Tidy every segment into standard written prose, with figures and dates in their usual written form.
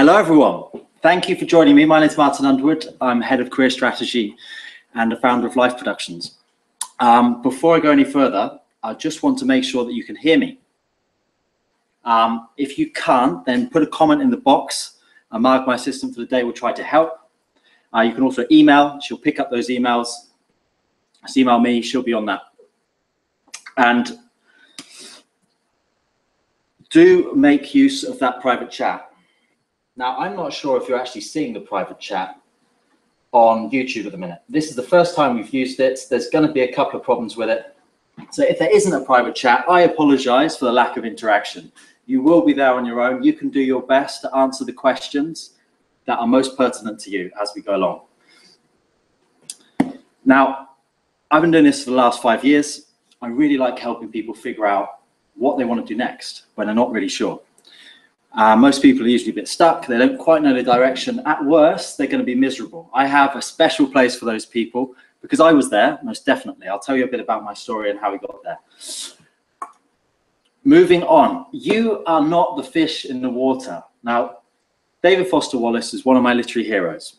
Hello, everyone. Thank you for joining me. My name is Martin Underwood. I'm Head of Career Strategy and the founder of Life Productions. Before I go any further, I just want to make sure that you can hear me. If you can't, then put a comment in the box. Mark, my assistant for the day, will try to help. You can also email. She'll pick up those emails. Just email me. She'll be on that. And do make use of that private chat. Now, I'm not sure if you're actually seeing the private chat on YouTube at the minute. This is the first time we've used it. There's going to be a couple of problems with it. So if there isn't a private chat, I apologize for the lack of interaction. You will be there on your own. You can do your best to answer the questions that are most pertinent to you as we go along. Now, I've been doing this for the last 5 years. I really like helping people figure out what they want to do next when they're not really sure. Most people are usually a bit stuck. They don't quite know the direction. At worst, they're going to be miserable. I have a special place for those people because I was there, most definitely. I'll tell you a bit about my story and how we got there. Moving on, you are not the fish in the water. Now, David Foster Wallace is one of my literary heroes.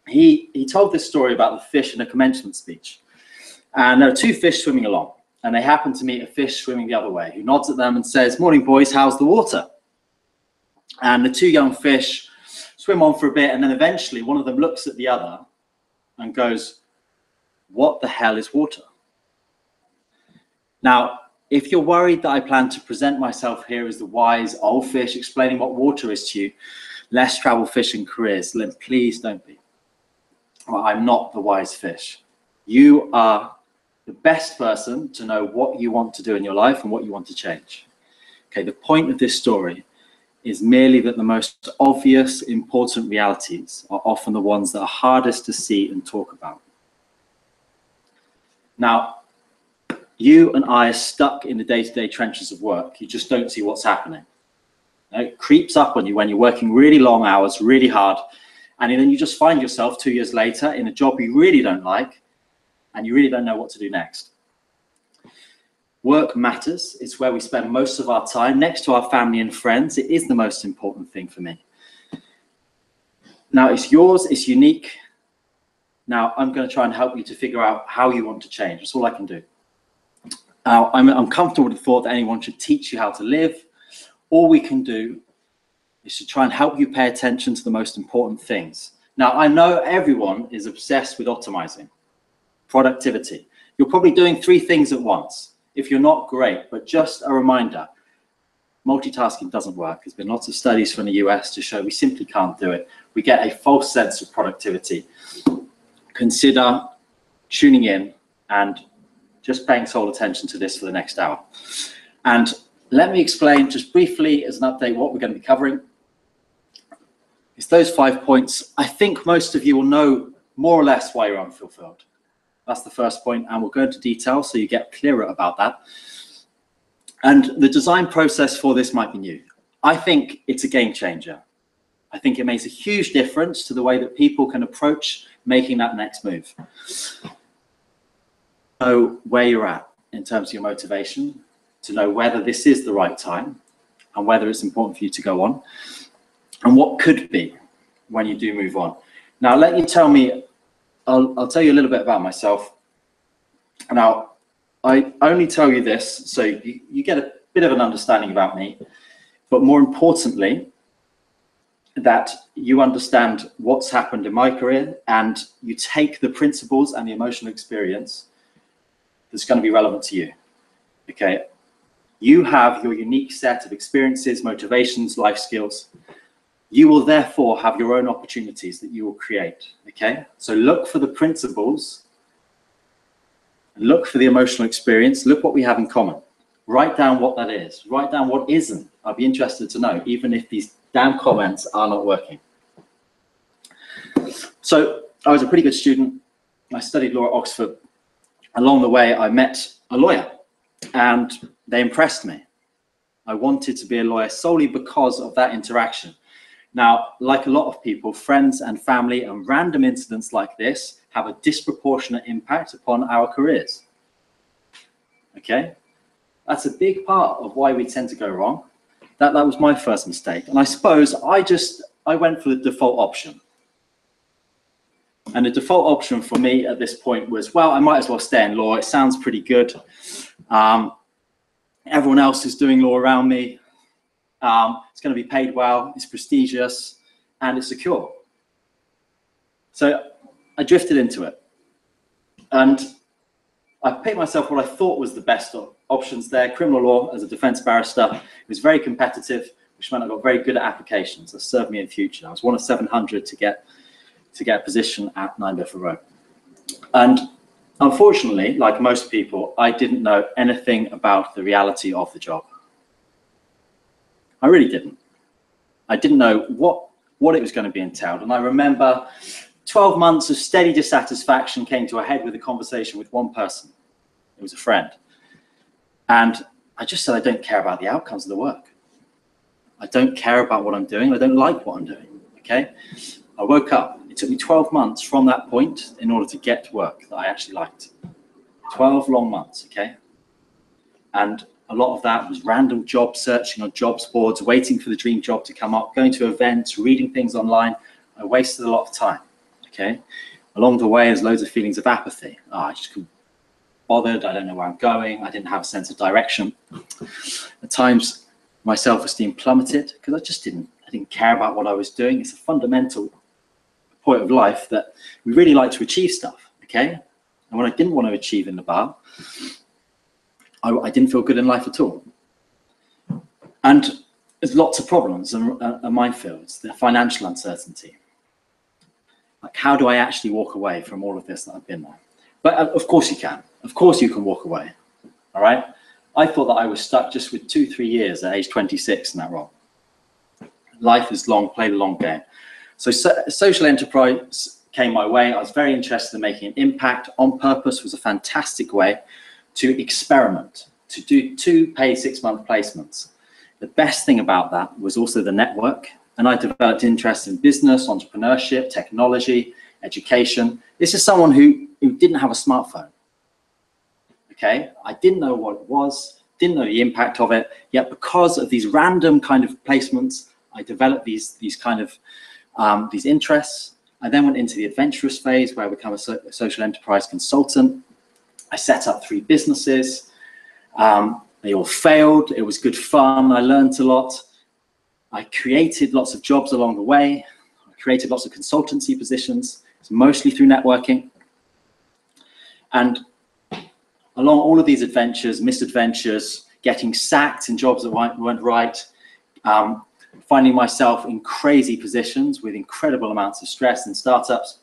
He told this story about the fish in a commencement speech. And there are two fish swimming along, and they happen to meet a fish swimming the other way, who nods at them and says, "Morning, boys, how's the water?" And the two young fish swim on for a bit, and then eventually one of them looks at the other and goes, "What the hell is water?" Now, if you're worried that I plan to present myself here as the wise old fish explaining what water is to you, less travel fishing careers, then please don't be. Well, I'm not the wise fish. You are the best person to know what you want to do in your life and what you want to change. Okay, the point of this story is merely that the most obvious, important realities are often the ones that are hardest to see and talk about. Now, you and I are stuck in the day-to-day trenches of work. You just don't see what's happening. It creeps up on you when you're working really long hours, really hard, and then you just find yourself 2 years later in a job you really don't like, and you really don't know what to do next. Work matters. It's where we spend most of our time next to our family and friends. It is the most important thing for me. Now, it's yours, it's unique. Now, I'm going to try and help you to figure out how you want to change. That's all I can do. I'm comfortable with the thought that anyone should teach you how to live. All we can do is to try and help you pay attention to the most important things. Now, I know everyone is obsessed with optimizing, productivity. You're probably doing 3 things at once. If you're not, great, but just a reminder, multitasking doesn't work. There's been lots of studies from the US to show we simply can't do it. We get a false sense of productivity. Consider tuning in and just paying sole attention to this for the next hour. And let me explain just briefly as an update what we're going to be covering. It's those 5 points. I think most of you will know more or less why you're unfulfilled. That's the first point, and we'll go into detail so you get clearer about that. And the design process for this might be new. I think it's a game changer. I think it makes a huge difference to the way that people can approach making that next move. Know where you're at in terms of your motivation, to know whether this is the right time and whether it's important for you to go on, and what could be when you do move on. Now, let you tell me, I'll tell you a little bit about myself. Now, I only tell you this so you get a bit of an understanding about me, but more importantly, that you understand what's happened in my career and you take the principles and the emotional experience that's going to be relevant to you. Okay, you have your unique set of experiences, motivations, life skills. You will therefore have your own opportunities that you will create, okay? So look for the principles, look for the emotional experience, look what we have in common. Write down what that is, write down what isn't. I'd be interested to know, even if these damn comments are not working. So I was a pretty good student. I studied law at Oxford. Along the way, I met a lawyer and they impressed me. I wanted to be a lawyer solely because of that interaction. Now, like a lot of people, friends and family and random incidents like this have a disproportionate impact upon our careers. Okay? That's a big part of why we tend to go wrong. That was my first mistake. And I suppose I just I went for the default option. And the default option for me at this point was, well, I might as well stay in law. It sounds pretty good. Everyone else is doing law around me. It's going to be paid well, it's prestigious, and it's secure. So I drifted into it. And I picked myself what I thought was the best options there. Criminal law as a defense barrister. It was very competitive, which meant I got very good at applications. That served me in future. I was one of 700 to get a position at 9 Bedford Row. And unfortunately, like most people, I didn't know anything about the reality of the job. I really didn't. I didn't know what it was going to be entailed. And I remember 12 months of steady dissatisfaction came to a head with a conversation with one person. It was a friend. And I just said, I don't care about the outcomes of the work. I don't care about what I'm doing. I don't like what I'm doing, okay? I woke up. It took me 12 months from that point in order to get work that I actually liked. 12 long months, okay? And a lot of that was random job searching on jobs boards, waiting for the dream job to come up, going to events, reading things online. I wasted a lot of time, okay? Along the way, there's loads of feelings of apathy. I just couldn't bothered. I don't know where I'm going. I didn't have a sense of direction. At times, my self-esteem plummeted because I didn't care about what I was doing. It's a fundamental point of life that we really like to achieve stuff, okay? And when I didn't want to achieve in the bar, I didn't feel good in life at all. And there's lots of problems and minefields, the financial uncertainty. Like, how do I actually walk away from all of this that I've been there? But of course you can. Of course you can walk away, all right? I thought that I was stuck just with 2-3 years at age 26 in that role. Life is long, play the long game. So social enterprise came my way. I was very interested in making an impact. On Purpose was a fantastic way to experiment, to do 2 paid 6-month placements. The best thing about that was also the network. And I developed interest in business, entrepreneurship, technology, education. This is someone who didn't have a smartphone. Okay, I didn't know what it was, didn't know the impact of it, yet because of these random kind of placements, I developed these interests. I then went into the adventurous phase where I became a social enterprise consultant. I set up 3 businesses. They all failed. It was good fun. I learned a lot. I created lots of jobs along the way. I created lots of consultancy positions. It's mostly through networking. And along all of these adventures, misadventures, getting sacked in jobs that weren't right, finding myself in crazy positions with incredible amounts of stress in startups,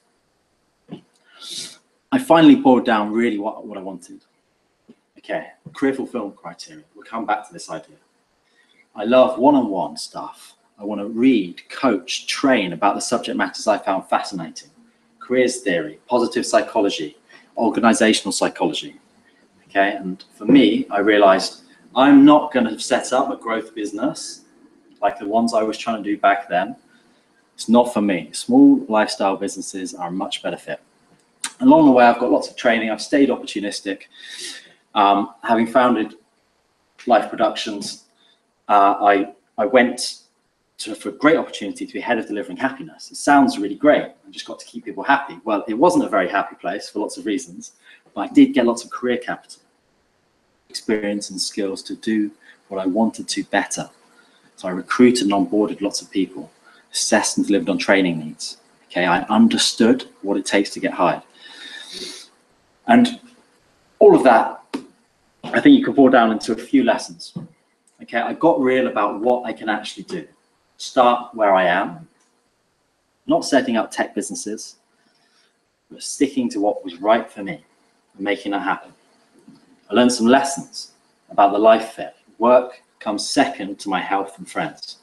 I finally boiled down really what I wanted. Okay, career fulfillment criteria. We'll come back to this idea. I love one-on-one stuff. I want to read, coach, train about the subject matters I found fascinating. Careers theory, positive psychology, organizational psychology. Okay, and for me, I realized I'm not going to set up a growth business like the ones I was trying to do back then. It's not for me. Small lifestyle businesses are a much better fit. Along the way, I've got lots of training. I've stayed opportunistic. Having founded Life Productions, I went for a great opportunity to be head of delivering happiness. It sounds really great. I just got to keep people happy. Well, it wasn't a very happy place for lots of reasons, but I did get lots of career capital, experience and skills to do what I wanted to better. So I recruited and onboarded lots of people, assessed and delivered on training needs. Okay, I understood what it takes to get hired. And all of that, I think you can boil down into a few lessons. Okay, I got real about what I can actually do. Start where I am, not setting up tech businesses, but sticking to what was right for me and making that happen. I learned some lessons about the life fit. Work comes second to my health and friends.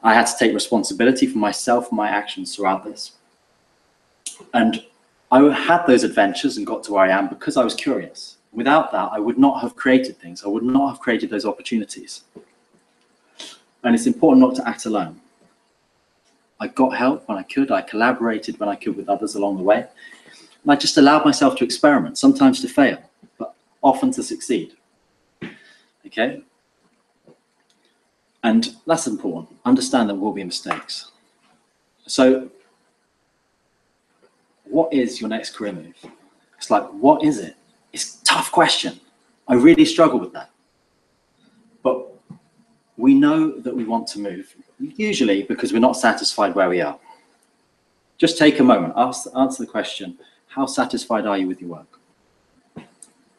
I had to take responsibility for myself and my actions throughout this. And I had those adventures and got to where I am because I was curious. Without that, I would not have created things. I would not have created those opportunities. And it's important not to act alone. I got help when I could. I collaborated when I could with others along the way. And I just allowed myself to experiment, sometimes to fail, but often to succeed. Okay? And that's important. Understand there will be mistakes. So what is your next career move? It's like, what is it? It's a tough question. I really struggle with that. But we know that we want to move, usually because we're not satisfied where we are. Just take a moment, answer the question, how satisfied are you with your work?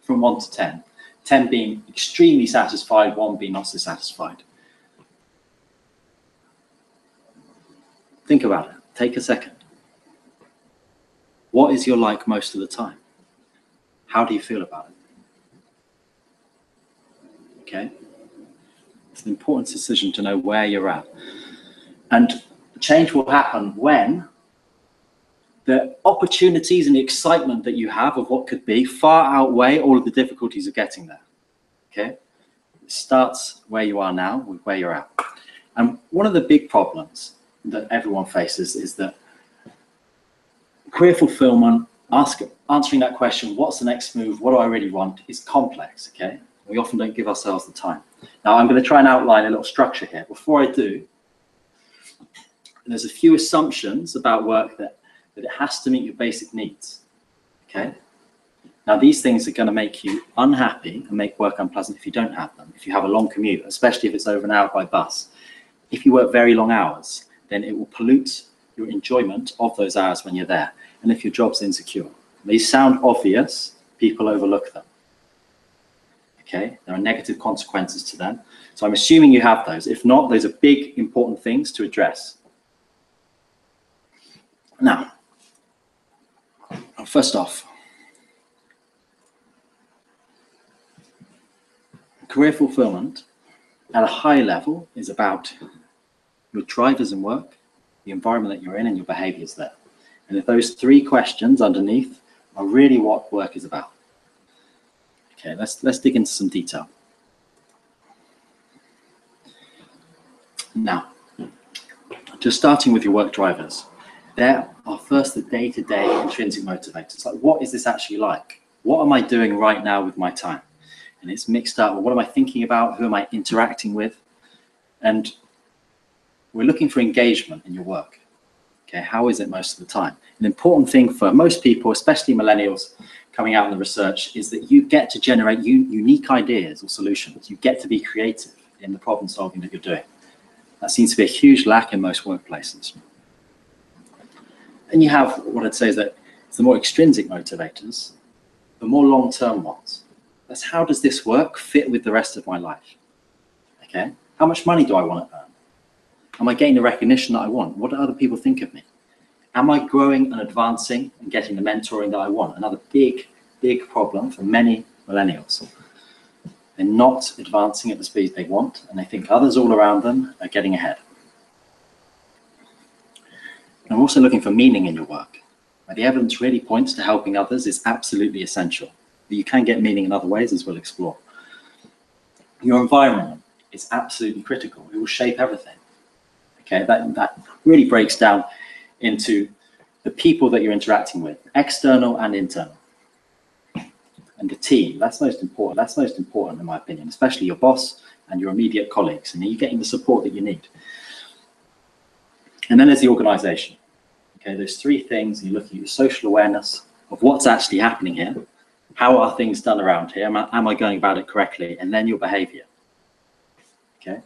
From 1 to 10. 10 being extremely satisfied, 1 being not so satisfied. Think about it. Take a second. What is your like most of the time? How do you feel about it? Okay? It's an important decision to know where you're at. And change will happen when the opportunities and the excitement that you have of what could be far outweigh all of the difficulties of getting there. Okay? It starts where you are now with where you're at. And one of the big problems that everyone faces is that career fulfillment, answering that question, what's the next move, what do I really want, is complex, okay? We often don't give ourselves the time. Now, I'm going to try and outline a little structure here. Before I do, there's a few assumptions about work that it has to meet your basic needs, okay? Now, these things are going to make you unhappy and make work unpleasant if you don't have them, if you have a long commute, especially if it's over an hour by bus. If you work very long hours, then it will pollute your enjoyment of those hours when you're there. And if your job's insecure, these sound obvious, people overlook them. Okay, there are negative consequences to them. So I'm assuming you have those. If not, those are big, important things to address. Now, first off, career fulfillment at a high level is about your drivers in work, the environment that you're in, and your behaviors there. And if those 3 questions underneath are really what work is about. Okay, let's dig into some detail. Now, just starting with your work drivers, there are first the day-to-day intrinsic motivators. Like, what is this actually like? What am I doing right now with my time? And it's mixed up. Well, what am I thinking about? Who am I interacting with? And we're looking for engagement in your work. Okay, how is it most of the time? An important thing for most people, especially millennials coming out in the research, is that you get to generate unique ideas or solutions. You get to be creative in the problem solving that you're doing. That seems to be a huge lack in most workplaces. And you have what I'd say is that it's the more extrinsic motivators, the more long-term ones. That's how does this work fit with the rest of my life? Okay, how much money do I want to earn? Am I getting the recognition that I want? What do other people think of me? Am I growing and advancing and getting the mentoring that I want? Another big, big problem for many millennials. They're not advancing at the speed they want, and they think others all around them are getting ahead. I'm also looking for meaning in your work. The evidence really points to helping others is absolutely essential, but you can get meaning in other ways, as we'll explore. Your environment is absolutely critical. It will shape everything. Okay, that really breaks down into the people that you're interacting with, external and internal. And the team, that's most important. That's most important in my opinion, especially your boss and your immediate colleagues. And are you getting the support that you need? And then there's the organization. Okay, those 3 things. You look at your social awareness of what's actually happening here. How are things done around here? Am I going about it correctly? And then your behavior. Okay.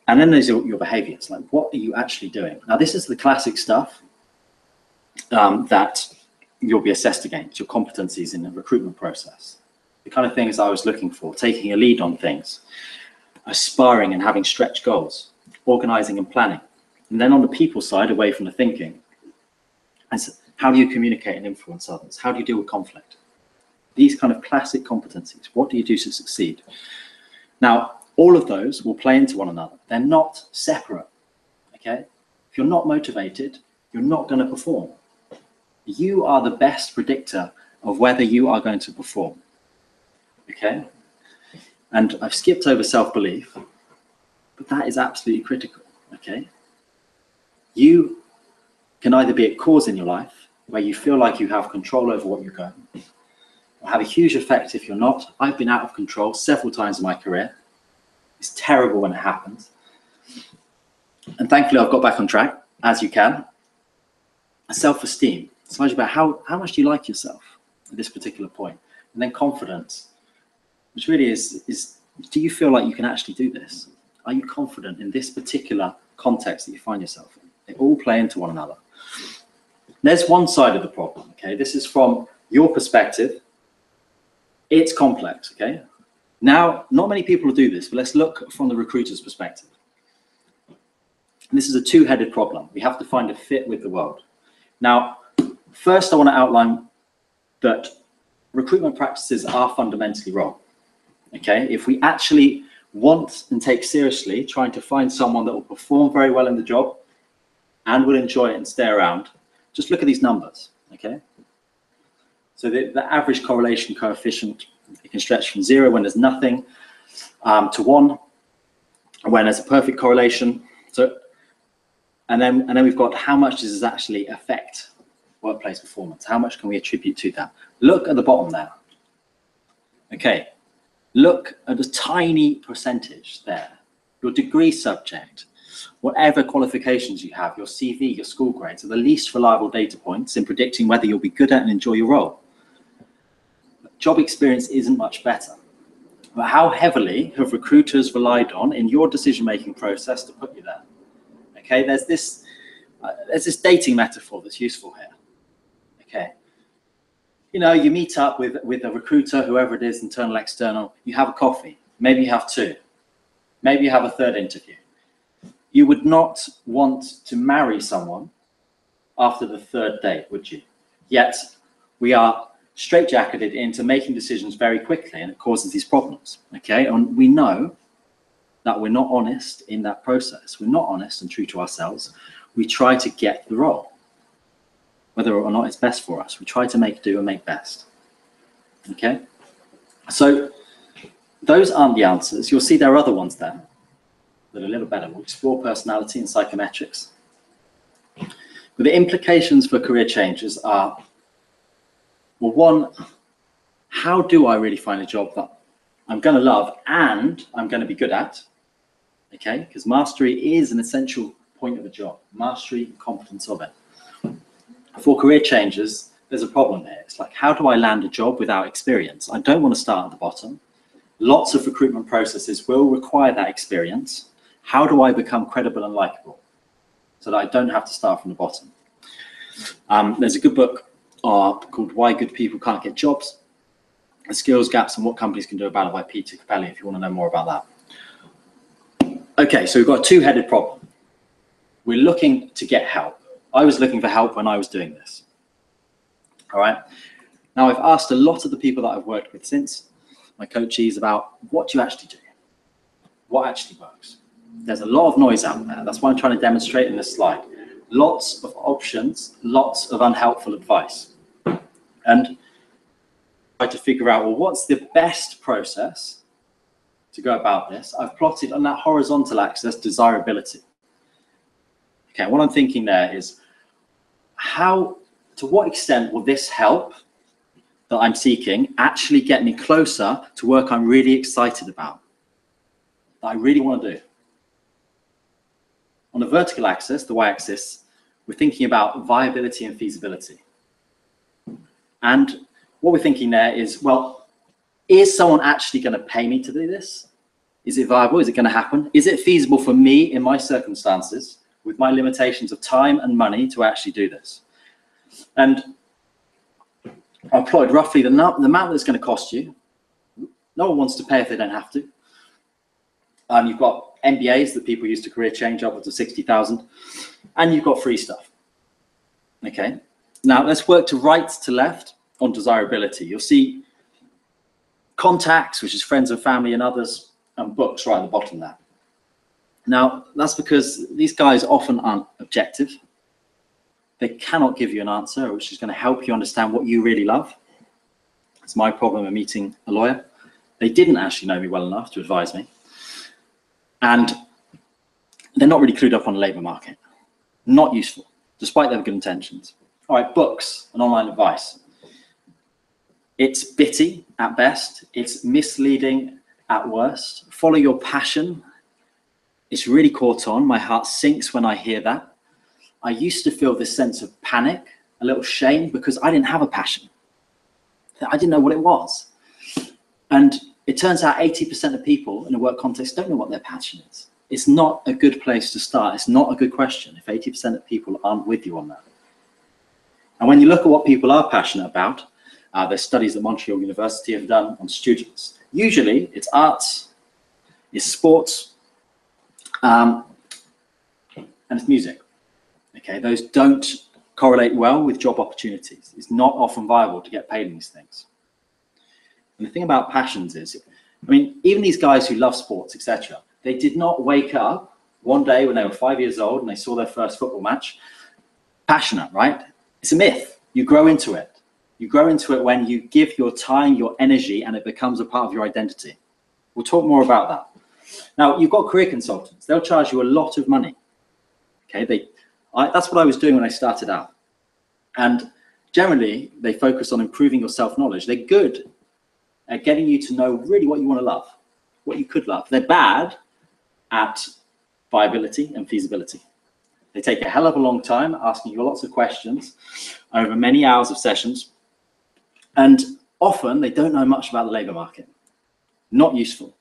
And then there's your behaviors, like what are you actually doing? Now, this is the classic stuff that you'll be assessed against, your competencies in the recruitment process. The kind of things I was looking for, taking a lead on things, aspiring and having stretch goals, organizing and planning. And then on the people side, away from the thinking, and how do you communicate and influence others? How do you deal with conflict? These kind of classic competencies, what do you do to succeed? Now, all of those will play into one another. They're not separate, okay? If you're not motivated, you're not going to perform. You are the best predictor of whether you are going to perform, okay? And I've skipped over self-belief, but that is absolutely critical, okay? You can either be a cause in your life where you feel like you have control over what you're going, or have a huge effect if you're not. I've been out of control several times in my career. It's terrible when it happens. And thankfully, I've got back on track, as you can. Self-esteem. It's much about how much do you like yourself at this particular point? And then confidence, which really is do you feel like you can actually do this? Are you confident in this particular context that you find yourself in? They all play into one another. There's one side of the problem, okay? This is from your perspective. It's complex, okay? Now, not many people will do this, but let's look from the recruiter's perspective. And this is a two-headed problem. We have to find a fit with the world. Now, first I want to outline that recruitment practices are fundamentally wrong, okay? If we actually want and take seriously trying to find someone that will perform very well in the job and will enjoy it and stay around, just look at these numbers, okay? So the average correlation coefficient, it can stretch from 0 when there's nothing to 1 when there's a perfect correlation. So, and then we've got how much does this actually affect workplace performance? How much can we attribute to that? Look at the bottom there. Okay, look at a tiny percentage there. Your degree subject, whatever qualifications you have, your CV, your school grades are the least reliable data points in predicting whether you'll be good at and enjoy your role. Job experience isn't much better. But how heavily have recruiters relied on in your decision-making process to put you there? Okay, there's this dating metaphor that's useful here. Okay, you know, you meet up with a recruiter, whoever it is, internal, external, you have a coffee, maybe you have 2, maybe you have a 3rd interview. You would not want to marry someone after the 3rd date, would you? Yet we are straitjacketed into making decisions very quickly, and it causes these problems, okay? And we know that we're not honest in that process. We're not honest and true to ourselves. We try to get the role, whether or not it's best for us. We try to make do and make best, okay? So those aren't the answers. You'll see there are other ones there that are a little better. We'll explore personality and psychometrics. But the implications for career changes are, well, one, how do I really find a job that I'm going to love and I'm going to be good at? Okay, because mastery is an essential point of a job. Mastery and competence of it. For career changes, there's a problem here. It's like, how do I land a job without experience? I don't want to start at the bottom. Lots of recruitment processes will require that experience. How do I become credible and likable so that I don't have to start from the bottom? There's a good book called Why Good People Can't Get Jobs, The Skills Gaps and What Companies Can Do About It by Peter Capelli, if you want to know more about that. Okay, so we've got a two-headed problem. We're looking to get help. I was looking for help when I was doing this. All right. Now, I've asked a lot of the people that I've worked with since, my coachees, about what do you actually do? What actually works? There's a lot of noise out there. That's what I'm trying to demonstrate in this slide. Lots of options, lots of unhelpful advice. And try to figure out, well, what's the best process to go about this? I've plotted on that horizontal axis desirability. Okay, what I'm thinking there is, to what extent will this help that I'm seeking actually get me closer to work I'm really excited about, that I really want to do? On the vertical axis, the y-axis, we're thinking about viability and feasibility. And what we're thinking there is, well, is someone actually going to pay me to do this? Is it viable? Is it going to happen? Is it feasible for me in my circumstances, with my limitations of time and money, to actually do this? And I plotted roughly the amount that's going to cost you. No one wants to pay if they don't have to. You've got MBAs that people use to career change upwards of 60,000, and you've got free stuff. Okay, now let's work to right to left on desirability. You'll see contacts, which is friends and family and others, and books right at the bottom there. Now, that's because these guys often aren't objective. They cannot give you an answer which is going to help you understand what you really love. It's my problem in meeting a lawyer. They didn't actually know me well enough to advise me. And they're not really clued up on the labour market. Not useful, despite their good intentions. All right, books and online advice. It's bitty at best. It's misleading, at worst. Follow your passion. It's really caught on. My heart sinks when I hear that. I used to feel this sense of panic, a little shame, because I didn't have a passion. I didn't know what it was. And it turns out 80% of people in a work context don't know what their passion is. It's not a good place to start. It's not a good question if 80% of people aren't with you on that. And when you look at what people are passionate about, there's studies that Montreal University have done on students. Usually it's arts, it's sports, and it's music. Okay, those don't correlate well with job opportunities. It's not often viable to get paid in these things. And the thing about passions is, I mean, even these guys who love sports, etc., they did not wake up one day when they were 5 years old and they saw their first football match passionate, right? It's a myth. You grow into it. You grow into it when you give your time, your energy, and it becomes a part of your identity. We'll talk more about that. Now, you've got career consultants. They'll charge you a lot of money. Okay, that's what I was doing when I started out. And generally, they focus on improving your self-knowledge. They're good at getting you to know really what you want to love, what you could love. They're bad at viability and feasibility. They take a hell of a long time asking you lots of questions over many hours of sessions. And often they don't know much about the labor market. Not useful.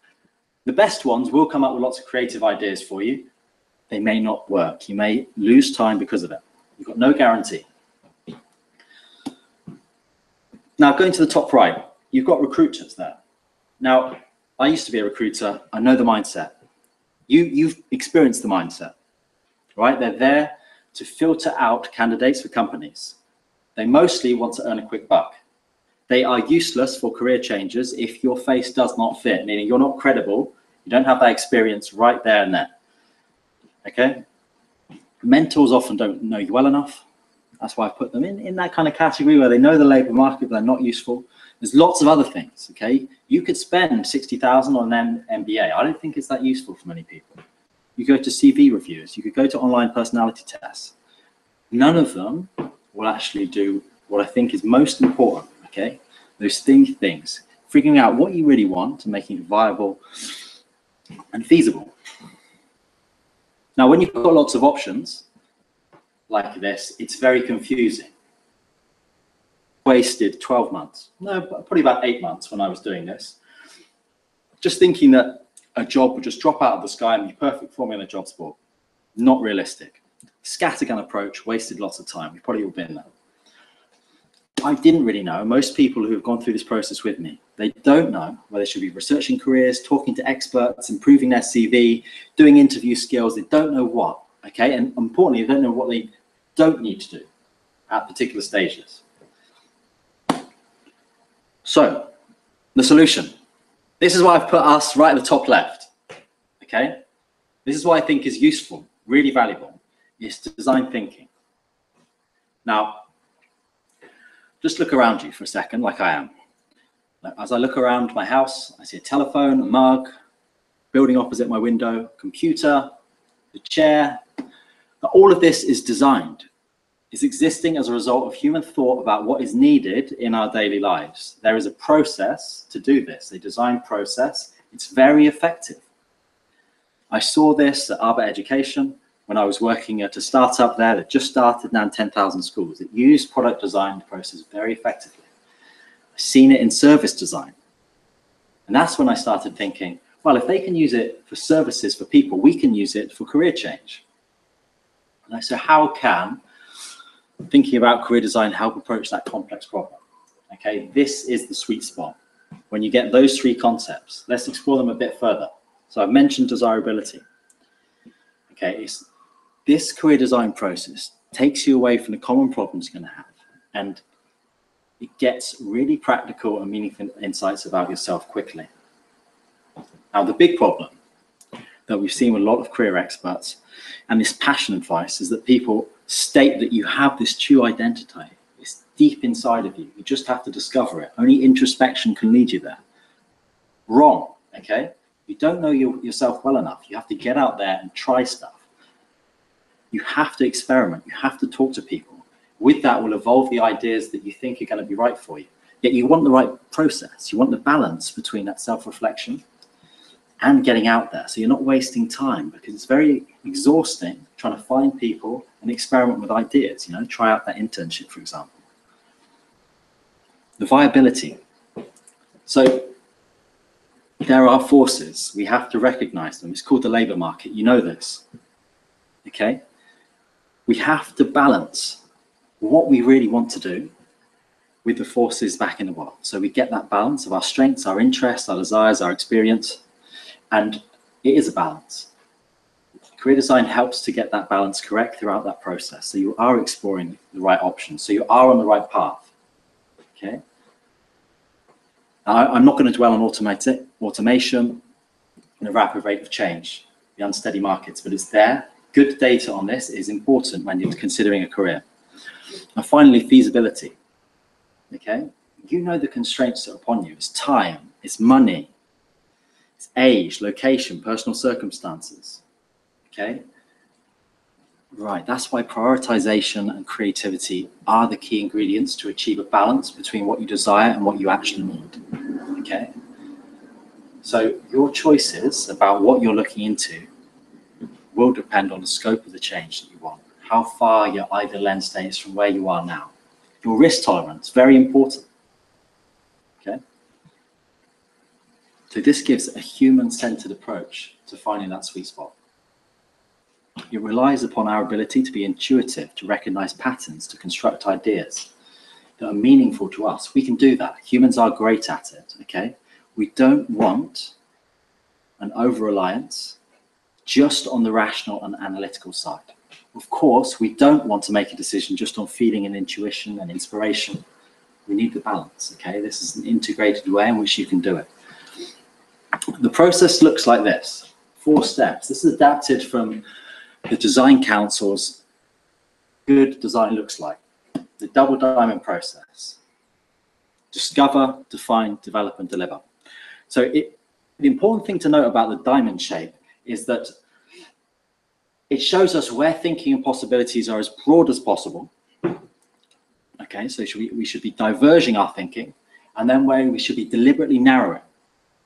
The best ones will come up with lots of creative ideas for you. They may not work. You may lose time because of it. You've got no guarantee. Now, going to the top right, you've got recruiters there. Now, I used to be a recruiter. I know the mindset. You've experienced the mindset, right? They're there to filter out candidates for companies. They mostly want to earn a quick buck. They are useless for career changes if your face does not fit, meaning you're not credible. You don't have that experience right there and then. Okay? Mentors often don't know you well enough. That's why I put them in that kind of category where they know the labor market, but they're not useful. There's lots of other things, okay? You could spend 60,000 on an MBA. I don't think it's that useful for many people. You go to CV reviews. You could go to online personality tests. None of them will actually do what I think is most important, okay? Those things, figuring out what you really want and making it viable and feasible. Now, when you've got lots of options like this, it's very confusing. Wasted 12 months, no, probably about 8 months when I was doing this, just thinking that a job would just drop out of the sky and be perfect for me on a job spot. Not realistic. Scattergun approach, wasted lots of time. We've probably all been there. I didn't really know. Most people who have gone through this process with me, they don't know whether they should be researching careers, talking to experts, improving their CV, doing interview skills. They don't know what, okay? And importantly, they don't know what they don't need to do at particular stages. So, the solution. This is why I've put us right at the top left, okay? This is what I think is useful, really valuable, is design thinking. Now, just look around you for a second, like I am. As I look around my house, I see a telephone, a mug, building opposite my window, computer, a chair. Now, all of this is designed. It's existing as a result of human thought about what is needed in our daily lives. There is a process to do this, a design process. It's very effective. I saw this at Arbor Education when I was working at a startup there that just started now in 10,000 schools. It used product design process very effectively. I've seen it in service design. And that's when I started thinking, well, if they can use it for services for people, we can use it for career change. And I said, how can thinking about career design help approach that complex problem? Okay, this is the sweet spot. When you get those three concepts, let's explore them a bit further. So I've mentioned desirability. Okay, this career design process takes you away from the common problems you're going to have, and it gets really practical and meaningful insights about yourself quickly. Now, the big problem that we've seen with a lot of career experts and this passion advice is that people state that you have this true identity. It's deep inside of you. You just have to discover it. Only introspection can lead you there. Wrong, okay? You don't know yourself well enough. You have to get out there and try stuff. You have to experiment. You have to talk to people. With that will evolve the ideas that you think are going to be right for you. Yet you want the right process. You want the balance between that self-reflection and getting out there. So you're not wasting time, because it's very exhausting trying to find people and experiment with ideas, you know, try out that internship, for example. The viability. So there are forces, we have to recognize them. It's called the labor market, you know this, okay? We have to balance what we really want to do with the forces back in the world. So we get that balance of our strengths, our interests, our desires, our experience, and it is a balance. Career design helps to get that balance correct throughout that process. So you are exploring the right options. So you are on the right path, okay? I'm not going to dwell on automation and the rapid rate of change, the unsteady markets, but it's there. Good data on this is important when you're considering a career. And finally, feasibility, okay? You know the constraints that are upon you. It's time, it's money, it's age, location, personal circumstances, okay? Right, that's why prioritization and creativity are the key ingredients to achieve a balance between what you desire and what you actually need, okay? So your choices about what you're looking into will depend on the scope of the change that you want, how far your either lens stays from where you are now. Your risk tolerance, very important, okay? So this gives a human-centered approach to finding that sweet spot. It relies upon our ability to be intuitive, to recognize patterns, to construct ideas that are meaningful to us. We can do that. Humans are great at it, okay? We don't want an over-reliance just on the rational and analytical side. Of course, we don't want to make a decision just on feeling and intuition and inspiration. We need the balance, okay? This is an integrated way in which you can do it. The process looks like this, 4 steps. This is adapted from the Design Council's Good Design Looks Like, the double diamond process. Discover, define, develop, and deliver. So the important thing to note about the diamond shape is that it shows us where thinking and possibilities are as broad as possible. Okay, so we should be diverging our thinking, and then where we should be deliberately narrowing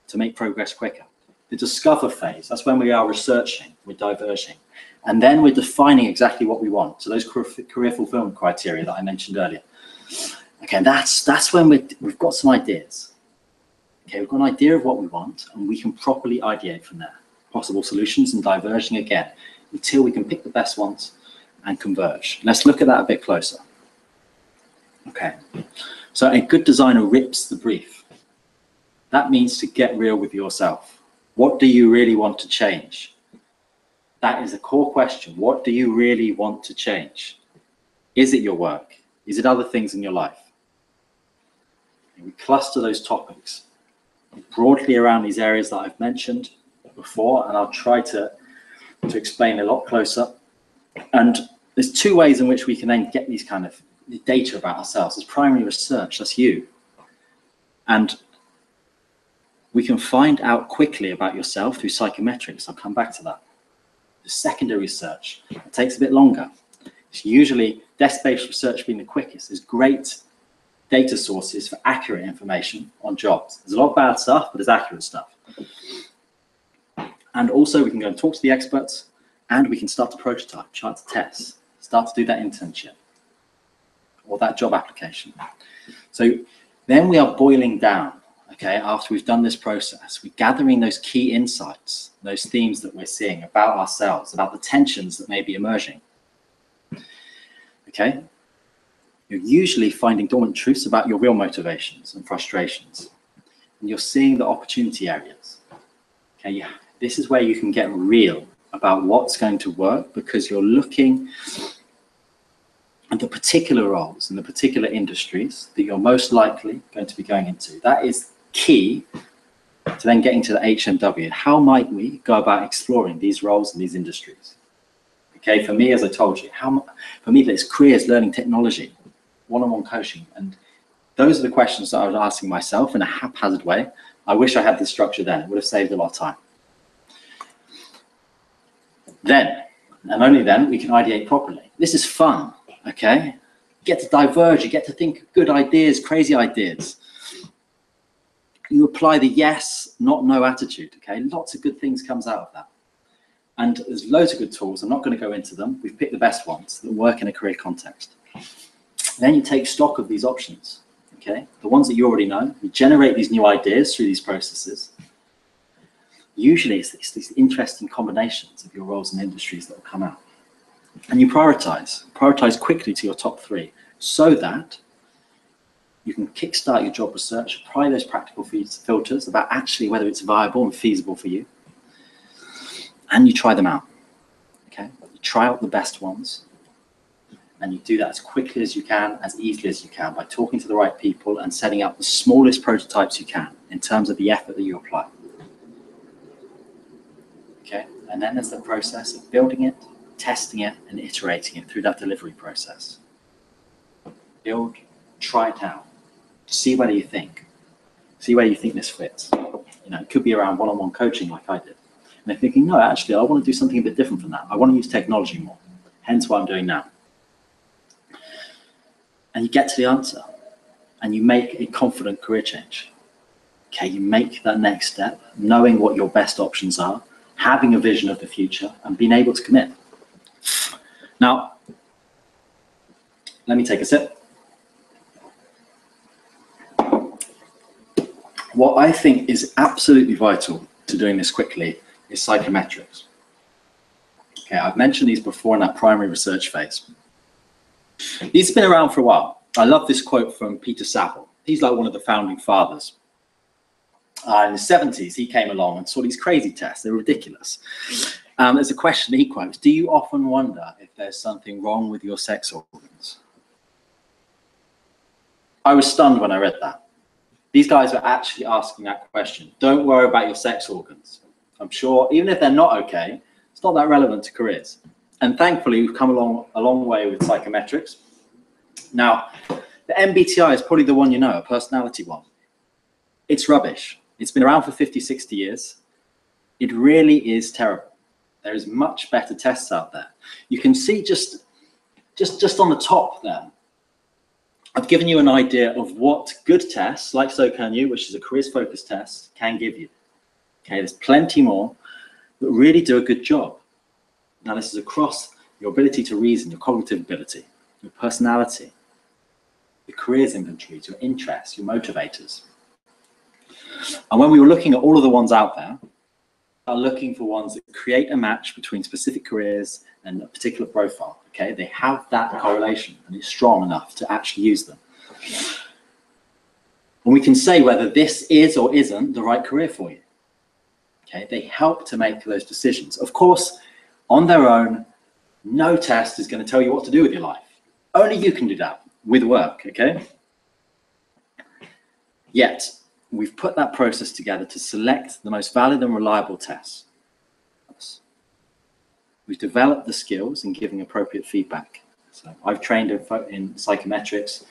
to make progress quicker. The discover phase, that's when we are researching, we're diverging. And then we're defining exactly what we want. So those career fulfillment criteria that I mentioned earlier. Okay, that's when we've got some ideas. Okay, we've got an idea of what we want, and we can properly ideate from there. Possible solutions and diverging again, until we can pick the best ones and converge. Let's look at that a bit closer. Okay, so a good designer rips the brief. That means to get real with yourself. What do you really want to change? That is a core question. What do you really want to change? Is it your work? Is it other things in your life? And we cluster those topics broadly around these areas that I've mentioned before, and I'll try to explain a lot closer. And there's 2 ways in which we can then get these kind of data about ourselves. There's primary research, that's you. And we can find out quickly about yourself through psychometrics. I'll come back to that. The secondary research, it takes a bit longer. It's usually desk-based research being the quickest. There's great data sources for accurate information on jobs. There's a lot of bad stuff, but there's accurate stuff. And also we can go and talk to the experts, and we can start to prototype, start to test, start to do that internship or that job application. So then we are boiling down. Okay, after we've done this process, we're gathering those key insights, those themes that we're seeing about ourselves, about the tensions that may be emerging. Okay, you're usually finding dormant truths about your real motivations and frustrations, and you're seeing the opportunity areas. Okay, yeah, this is where you can get real about what's going to work, because you're looking at the particular roles in the particular industries that you're most likely going to be going into. That is key to then getting to the HMW. How might we go about exploring these roles in these industries? Okay, for me, as I told you, for me, there's careers, learning, technology, one-on-one coaching. And those are the questions that I was asking myself in a haphazard way. I wish I had this structure then. It would have saved a lot of time. Then, and only then, we can ideate properly. This is fun, okay? You get to diverge, you get to think good ideas, crazy ideas. You apply the yes, not no attitude, okay? Lots of good things comes out of that. And there's loads of good tools. I'm not going to go into them. We've picked the best ones that work in a career context. Then you take stock of these options, okay? The ones that you already know. You generate these new ideas through these processes. Usually it's these interesting combinations of your roles and industries that will come out. And you prioritize quickly to your top 3 so that you can kickstart your job research, apply those practical filters about actually whether it's viable and feasible for you. And you try them out, okay? You try out the best ones, and you do that as quickly as you can, as easily as you can, by talking to the right people and setting up the smallest prototypes you can in terms of the effort that you apply. Okay, and then there's the process of building it, testing it, and iterating it through that delivery process. Build, try it out, see whether you think this fits. You know, it could be around one-on-one coaching like I did. And they're thinking, no, actually, I want to do something a bit different from that. I want to use technology more, hence what I'm doing now. And you get to the answer, and you make a confident career change. Okay, you make that next step, knowing what your best options are, having a vision of the future, and being able to commit. Now, let me take a sip. What I think is absolutely vital to doing this quickly is psychometrics. Okay, I've mentioned these before in that primary research phase. These have been around for a while. I love this quote from Peter Saville. He's like one of the founding fathers. In the 70s, he came along and saw these crazy tests. They're ridiculous. There's a question he quotes: do you often wonder if there's something wrong with your sex organs? I was stunned when I read that. These guys were actually asking that question. Don't worry about your sex organs. I'm sure, even if they're not okay, it's not that relevant to careers. And thankfully, we've come along a long way with psychometrics. Now, the MBTI is probably the one you know, a personality one. It's rubbish. It's been around for 50, 60 years. It really is terrible. There is much better tests out there. You can see just on the top there, I've given you an idea of what good tests, like So Can You, which is a careers-focused test, can give you. Okay, there's plenty more that really do a good job. Now, this is across your ability to reason, your cognitive ability, your personality, your careers inventories, your interests, your motivators. And when we were looking at all of the ones out there, we are looking for ones that create a match between specific careers and a particular profile. Okay, they have that correlation and it's strong enough to actually use them. And we can say whether this is or isn't the right career for you. Okay, they help to make those decisions. Of course, on their own, no test is going to tell you what to do with your life. Only you can do that with work, okay? Yet, we've put that process together to select the most valid and reliable tests. We've developed the skills in giving appropriate feedback. So I've trained in psychometrics.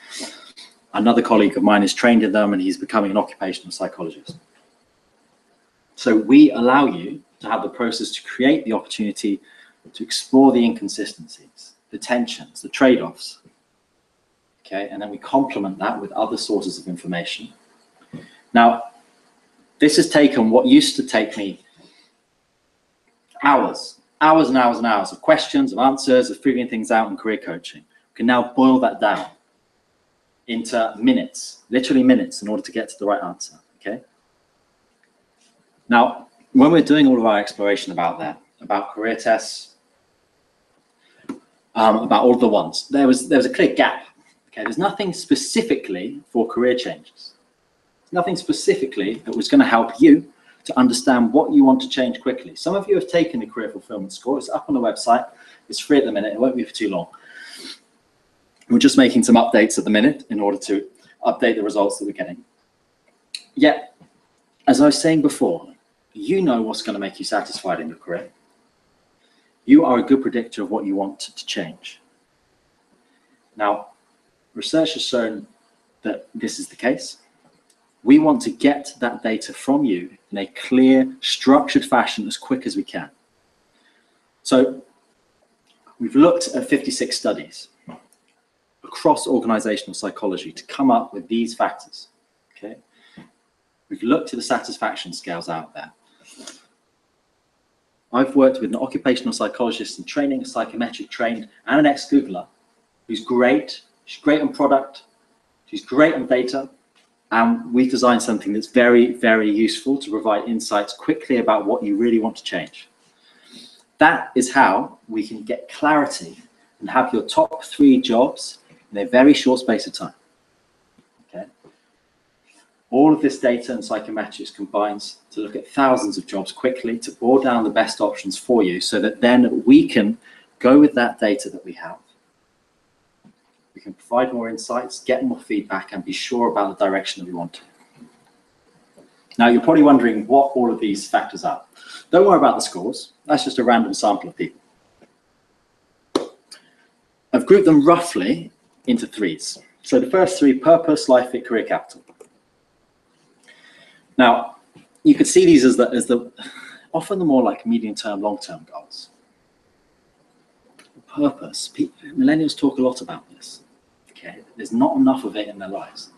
Another colleague of mine is trained in them and he's becoming an occupational psychologist. So we allow you to have the process to create the opportunity to explore the inconsistencies, the tensions, the trade-offs. Okay, and then we complement that with other sources of information. Now, this has taken what used to take me hours and hours and hours of questions, of answers, of figuring things out in career coaching. We can now boil that down into minutes, literally minutes, in order to get to the right answer, okay? Now, when we're doing all of our exploration about that, about career tests, about all of the ones, there was a clear gap, okay? There's nothing specifically for career changes. Nothing specifically that was going to help you to understand what you want to change quickly. Some of you have taken the career fulfillment score. It's up on the website. It's free at the minute. It won't be for too long. We're just making some updates at the minute in order to update the results that we're getting. Yet, as I was saying before, you know what's going to make you satisfied in your career. You are a good predictor of what you want to change. Now, research has shown that this is the case. We want to get that data from you in a clear, structured fashion as quick as we can. So we've looked at 56 studies across organizational psychology to come up with these factors, okay? We've looked at the satisfaction scales out there. I've worked with an occupational psychologist in training, a psychometric trained, and an ex-Googler who's great. She's great on product. She's great on data. And we've designed something that's very, very useful to provide insights quickly about what you really want to change. That is how we can get clarity and have your top 3 jobs in a very short space of time. Okay. All of this data and psychometrics combines to look at thousands of jobs quickly to boil down the best options for you so that then we can go with that data that we have. We can provide more insights, get more feedback, and be sure about the direction that we want to. Now, you're probably wondering what all of these factors are. Don't worry about the scores. That's just a random sample of people. I've grouped them roughly into 3s. So the first 3, purpose, life fit, career capital. Now, you could see these as often the more like medium-term, long-term goals. Purpose. Millennials talk a lot about this. Okay, there's not enough of it in their lives.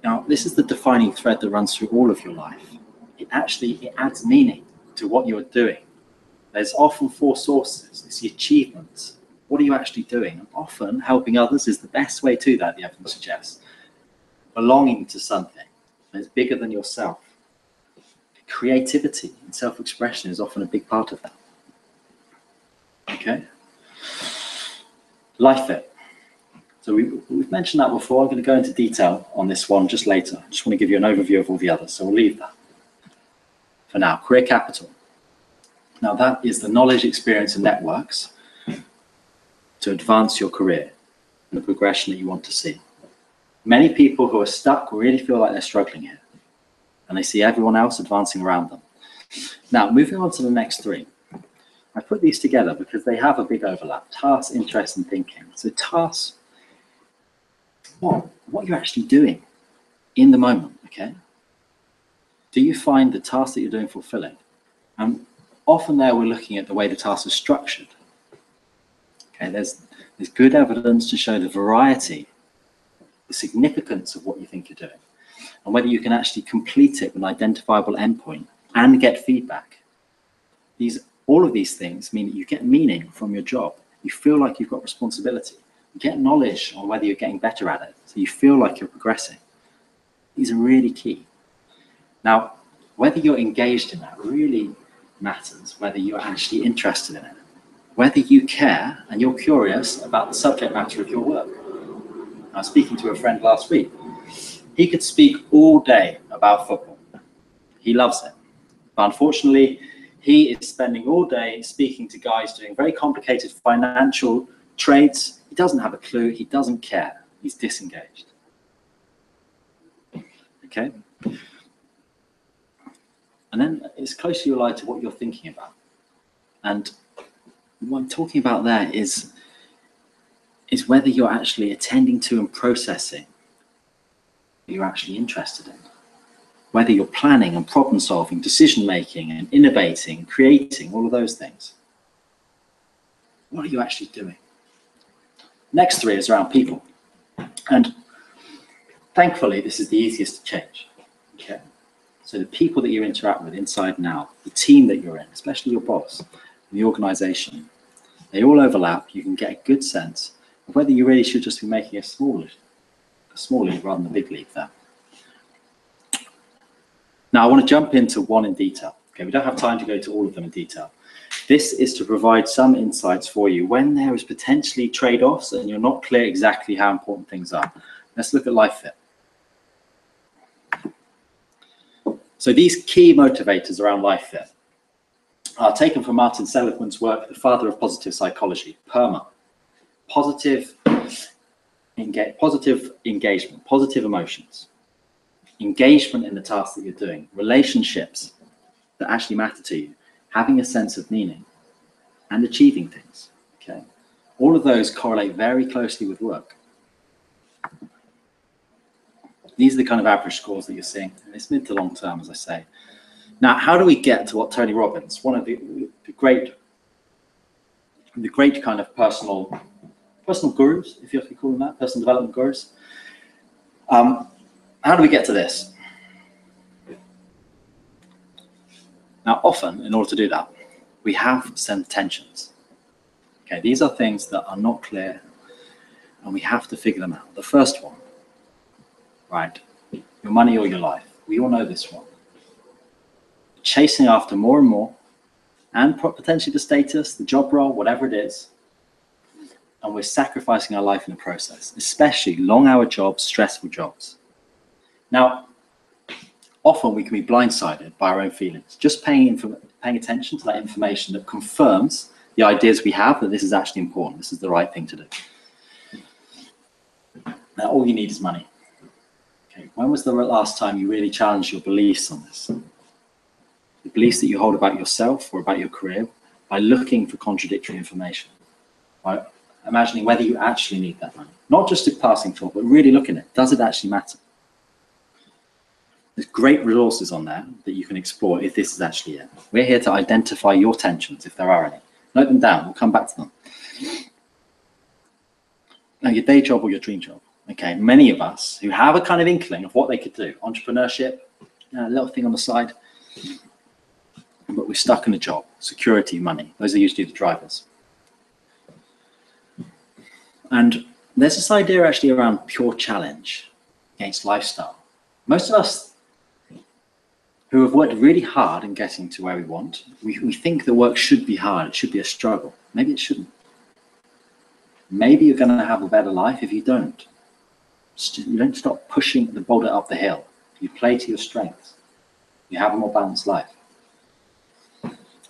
Now, this is the defining thread that runs through all of your life. It adds meaning to what you're doing. There's often 4 sources. It's the achievements. What are you actually doing? And often helping others is the best way to that, the evidence suggests. Belonging to something that's bigger than yourself. Creativity and self-expression is often a big part of that. Okay. Life fit. So we've mentioned that before. I'm going to go into detail on this one just later. I just want to give you an overview of all the others, so we'll leave that for now. Career capital. Now that is the knowledge, experience, and networks to advance your career and the progression that you want to see. Many people who are stuck really feel like they're struggling here, and they see everyone else advancing around them. Now, moving on to the next 3. I put these together because they have a big overlap. Tasks, interests, and thinking. So tasks, what you're actually doing in the moment, okay? Do you find the task that you're doing fulfilling? And often there we're looking at the way the task is structured. Okay, there's good evidence to show the variety, the significance of what you think you're doing, and whether you can actually complete it with an identifiable endpoint and get feedback. All of these things mean that you get meaning from your job. You feel like you've got responsibility. You get knowledge on whether you're getting better at it, so you feel like you're progressing. These are really key. Now, whether you're engaged in that really matters, whether you're actually interested in it, whether you care and you're curious about the subject matter of your work. I was speaking to a friend last week. He could speak all day about football. He loves it. But unfortunately, he is spending all day speaking to guys doing very complicated financial trades. He doesn't have a clue. He doesn't care. He's disengaged. Okay? And then it's closely related to what you're thinking about. And what I'm talking about there is whether you're actually attending to and processing what you're actually interested in. Whether you're planning and problem solving, decision making and innovating, creating, all of those things. What are you actually doing? Next 3 is around people. And thankfully, this is the easiest to change. Okay? So the people that you interact with inside and out, the team that you're in, especially your boss, and the organization, they all overlap. You can get a good sense of whether you really should just be making a small league rather than a big league there. Now, I want to jump into one in detail. Okay, we don't have time to go to all of them in detail. This is to provide some insights for you when there is potentially trade-offs and you're not clear exactly how important things are. Let's look at life fit. So these key motivators around life fit are taken from Martin Seligman's work, the father of positive psychology, PERMA. Positive engagement, positive emotions. Engagement in the task that you're doing, relationships that actually matter to you, having a sense of meaning, and achieving things. Okay, all of those correlate very closely with work. These are the kind of average scores that you're seeing, and it's mid to long term, as I say. Now, how do we get to what Tony Robbins, one of the great kind of personal gurus, if you could call them that, personal development gurus? How do we get to this? Now, often, in order to do that, we have some tensions. Okay, these are things that are not clear, and we have to figure them out. The first one, right, your money or your life. We all know this one. Chasing after more and more, and potentially the status, the job role, whatever it is, and we're sacrificing our life in the process, especially long-hour jobs, stressful jobs. Now, often we can be blindsided by our own feelings. Just paying attention to that information that confirms the ideas we have that this is actually important, this is the right thing to do. Now, all you need is money. Okay, when was the last time you really challenged your beliefs on this? The beliefs that you hold about yourself or about your career, by looking for contradictory information, by imagining whether you actually need that money. Not just a passing thought, but really looking at it. Does it actually matter? There's great resources on there that you can explore if this is actually it. We're here to identify your tensions, if there are any. Note them down, we'll come back to them. Now, your day job or your dream job. Okay, many of us who have a kind of inkling of what they could do, entrepreneurship, a little thing on the side, but we're stuck in a job, security, money. Those are usually the drivers. And there's this idea actually around pure challenge against lifestyle. Most of us who have worked really hard in getting to where we want, we think the work should be hard, it should be a struggle. Maybe it shouldn't. Maybe you're going to have a better life if you don't. You don't stop pushing the boulder up the hill. You play to your strengths. You have a more balanced life.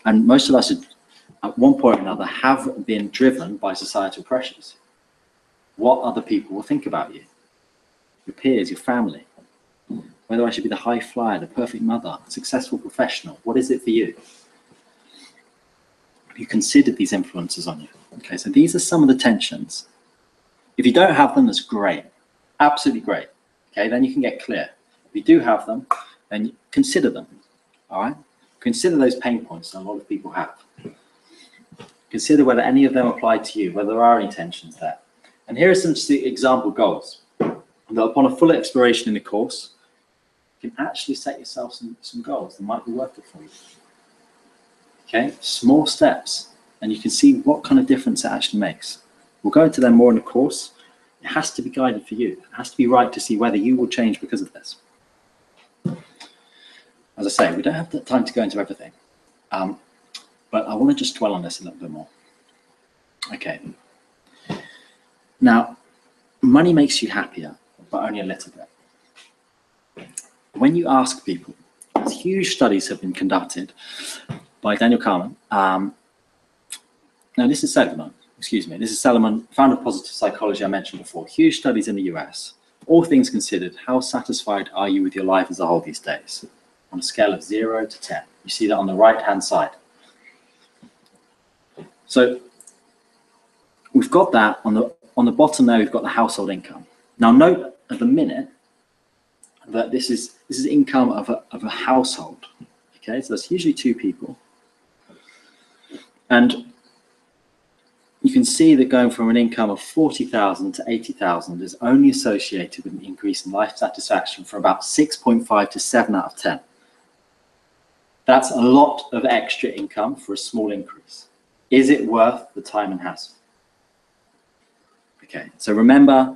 And most of us, at one point or another, have been driven by societal pressures. What other people will think about you, your peers, your family, whether I should be the high flyer, the perfect mother, successful professional. What is it for you? Have you considered these influences on you? Okay, so these are some of the tensions. If you don't have them, that's great, absolutely great. Okay, then you can get clear. If you do have them, then consider them, all right? Consider those pain points that a lot of people have. Consider whether any of them apply to you, whether there are any tensions there. And here are some example goals that upon a full exploration in the course, you can actually set yourself some goals that might be worth it for you. Okay, small steps, and you can see what kind of difference it actually makes. We'll go into them more in the course. It has to be guided for you. It has to be right to see whether you will change because of this. As I say, we don't have the time to go into everything, but I want to just dwell on this a little bit more. Okay. Now, money makes you happier, but only a little bit. When you ask people, huge studies have been conducted by Daniel Kahneman. Now, this is Seligman, excuse me. This is Seligman, founder of positive psychology I mentioned before. Huge studies in the US. All things considered, how satisfied are you with your life as a whole these days? On a scale of 0 to 10. You see that on the right-hand side. So we've got that on the bottom there. We've got the household income. Now note at the minute that this is income of a household. Okay, so that's usually 2 people, and you can see that going from an income of 40,000 to 80,000 is only associated with an increase in life satisfaction for about 6.5 to 7 out of 10. That's a lot of extra income for a small increase. Is it worth the time and hassle? Okay, so remember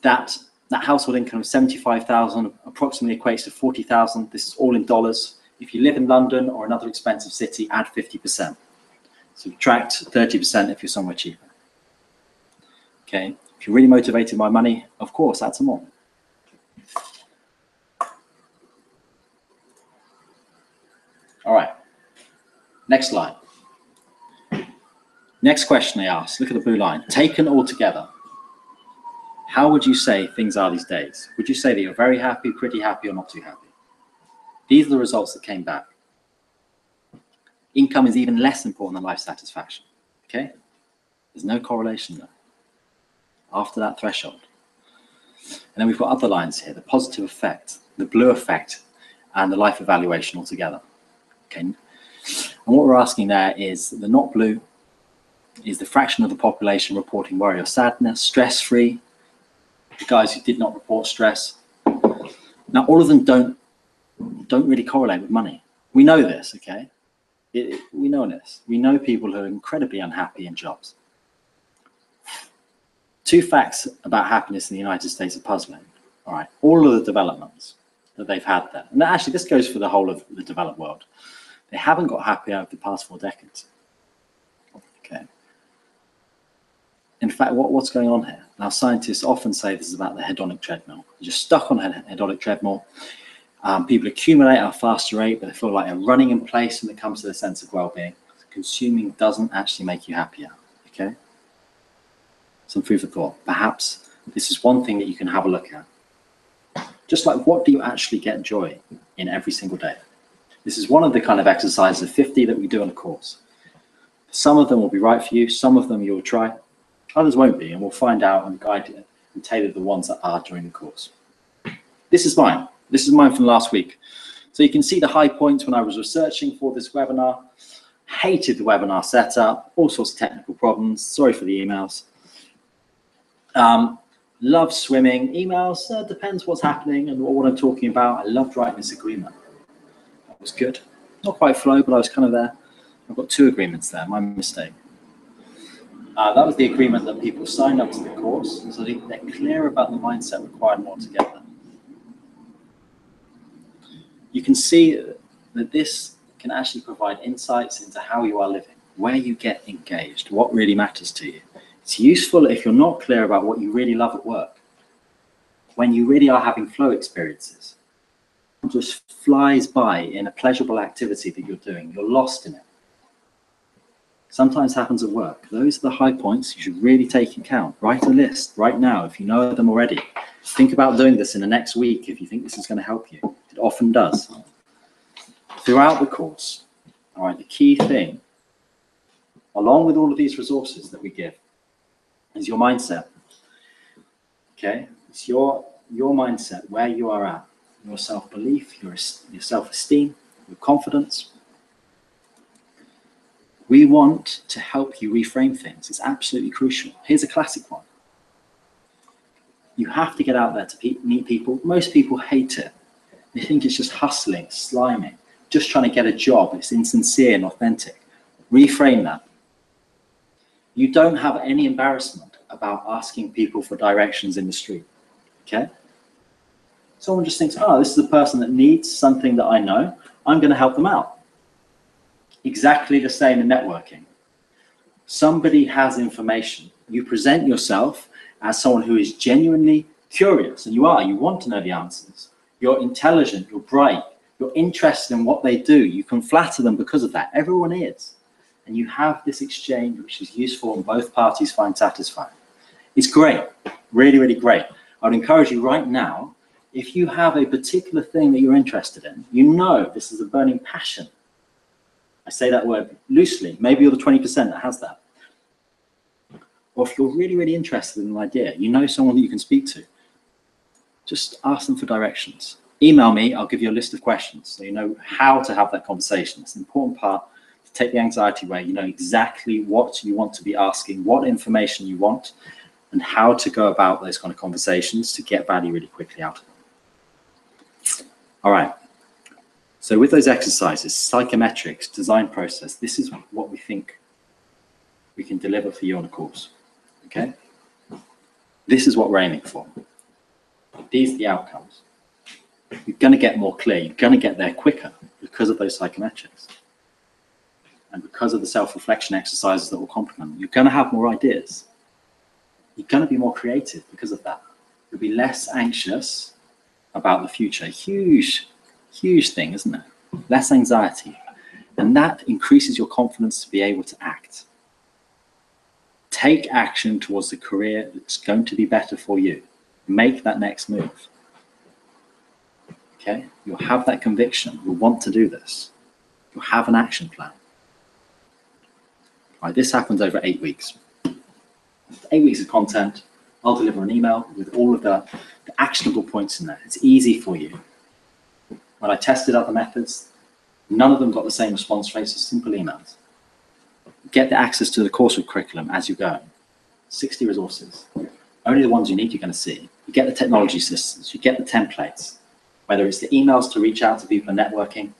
that household income of 75,000 approximately equates to 40,000. This is all in dollars. If you live in London or another expensive city, add 50%. Subtract 30% if you're somewhere cheaper. Okay, if you're really motivated by money, of course, add some more. All right, next line. Next question they ask, look at the blue line. Taken all together, how would you say things are these days? Would you say that you're very happy, pretty happy, or not too happy? These are the results that came back. Income is even less important than life satisfaction, okay? There's no correlation there after that threshold. And then we've got other lines here, the positive effect, the blue effect, and the life evaluation altogether, okay? And what we're asking there is the not blue is the fraction of the population reporting worry or sadness, stress-free, the guys who did not report stress. Now, all of them don't really correlate with money. We know this, okay? We know this. We know people who are incredibly unhappy in jobs. 2 facts about happiness in the United States are puzzling. All right, all of the developments that they've had there, and actually this goes for the whole of the developed world, they haven't got happier over the past 4 decades. Okay. In fact, what's going on here? Now, scientists often say this is about the hedonic treadmill. You're just stuck on a hedonic treadmill. People accumulate at a faster rate, but they feel like they're running in place when it comes to the sense of well-being. Consuming doesn't actually make you happier, okay? Some food for thought. Perhaps this is one thing that you can have a look at. Just like, what do you actually get joy in every single day? This is one of the kind of exercises of 50 that we do on a course. Some of them will be right for you. Some of them you'll try. Others won't be, and we'll find out and guide you and tailor the ones that are during the course. This is mine. This is mine from last week. So you can see the high points when I was researching for this webinar. Hated the webinar setup, all sorts of technical problems. Sorry for the emails. Love swimming. Emails, depends what's happening and what I'm talking about. I loved writing this agreement. That was good. Not quite flow, but I was kind of there. I've got 2 agreements there, my mistake. That was the agreement that people signed up to the course, so they're clear about the mindset required more to get there. You can see that this can actually provide insights into how you are living, where you get engaged, what really matters to you. It's useful if you're not clear about what you really love at work, when you really are having flow experiences. It just flies by in a pleasurable activity that you're doing. You're lost in it. Sometimes happens at work. Those are the high points you should really take into account. Write a list right now if you know them already. Think about doing this in the next week if you think this is going to help you. It often does. Throughout the course, all right, the key thing, along with all of these resources that we give, is your mindset. Okay, it's your mindset, where you are at, your self-belief, your self-esteem, your confidence. We want to help you reframe things. It's absolutely crucial. Here's a classic one. You have to get out there to meet people. Most people hate it. They think it's just hustling, sliming, just trying to get a job. It's insincere and authentic. Reframe that. You don't have any embarrassment about asking people for directions in the street, okay? Someone just thinks, oh, this is a person that needs something that I know. I'm going to help them out. Exactly the same in networking. Somebody has information. You present yourself as someone who is genuinely curious, and you want to know the answers. You're intelligent, you're bright, you're interested in what they do. You can flatter them because of that. Everyone is. And you have this exchange which is useful and both parties find satisfying. It's great, really, really great. I would encourage you right now, if you have a particular thing that you're interested in, you know this is a burning passion. I say that word loosely. Maybe you're the 20% that has that. Or if you're really, really interested in an idea, you know someone that you can speak to, just ask them for directions. Email me, I'll give you a list of questions so you know how to have that conversation. It's an important part to take the anxiety away. You know exactly what you want to be asking, what information you want, and how to go about those kind of conversations to get value really quickly out of them. All right. So with those exercises, psychometrics, design process, this is what we think we can deliver for you on the course, okay? This is what we're aiming for. These are the outcomes. You're going to get more clear. You're going to get there quicker because of those psychometrics. And because of the self-reflection exercises that will complement them. You're going to have more ideas. You're going to be more creative because of that. You'll be less anxious about the future. Huge thing, isn't it? Less anxiety. And that increases your confidence to be able to act. Take action towards the career that's going to be better for you. Make that next move. Okay? You'll have that conviction. You'll want to do this. You'll have an action plan. Right, this happens over 8 weeks. 8 weeks of content. I'll deliver an email with all of the actionable points in there. It's easy for you. When I tested other methods, none of them got the same response rates as simple emails. Get the access to the coursework curriculum as you go. 60 resources. Only the ones you need you're going to see. You get the technology systems, you get the templates, whether it's the emails to reach out to people and networking,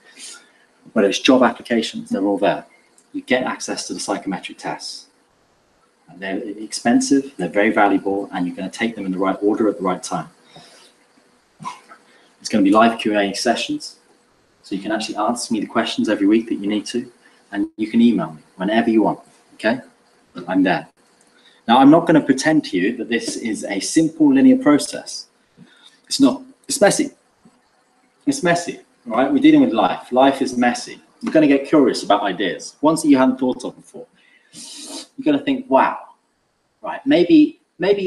whether it's job applications, they're all there. You get access to the psychometric tests. They're expensive, they're very valuable, and you're going to take them in the right order at the right time. It's going to be live Q&A sessions, so you can actually ask me the questions every week that you need to, and you can email me whenever you want, okay? I'm there. Now, I'm not going to pretend to you that this is a simple linear process. It's not. It's messy. It's messy, all right? We're dealing with life. Life is messy. You're going to get curious about ideas, ones that you hadn't thought of before. You're going to think, wow, right, maybe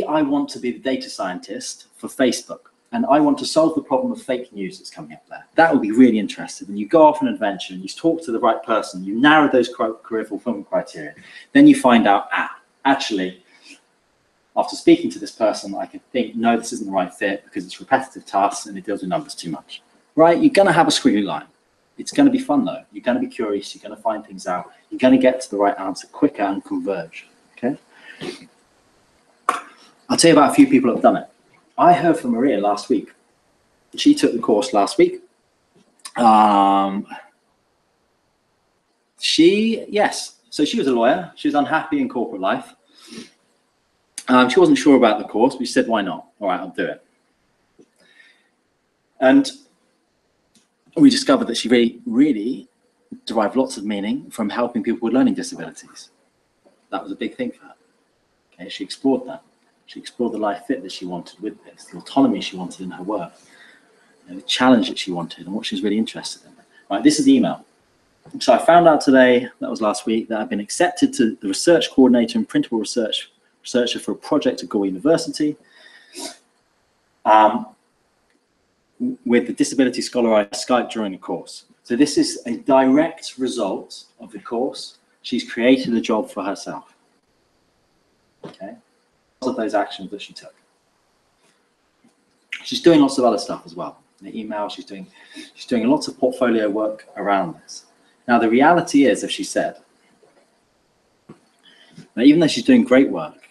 I want to be the data scientist for Facebook, and I want to solve the problem of fake news that's coming up there. That would be really interesting. And you go off on an adventure and you talk to the right person, you narrow those career fulfillment criteria, then you find out, actually, after speaking to this person, I can think, no, this isn't the right fit because it's repetitive tasks and it deals with numbers too much, right? You're going to have a squiggly line. It's going to be fun though. You're going to be curious. You're going to find things out. You're going to get to the right answer quicker and converge. Okay. I'll tell you about a few people that have done it. I heard from Maria last week. She took the course last week. Yes. So she was a lawyer. She was unhappy in corporate life. She wasn't sure about the course, but she said, why not? All right, I'll do it. And we discovered that she really derived lots of meaning from helping people with learning disabilities. That was a big thing for her. Okay, she explored that. She explored the life fit that she wanted with this, the autonomy she wanted in her work, the challenge that she wanted, and what she was really interested in. Right, this is the email. So I found out today, that was last week, that I've been accepted to the research coordinator and printable researcher for a project at Gore University. With the Disability Scholar I Skyped during the course. So this is a direct result of the course. She's created a job for herself. Okay, because of those actions that she took. She's doing lots of other stuff as well. In the email, she's doing lots of portfolio work around this. Now the reality is, as she said, that even though she's doing great work,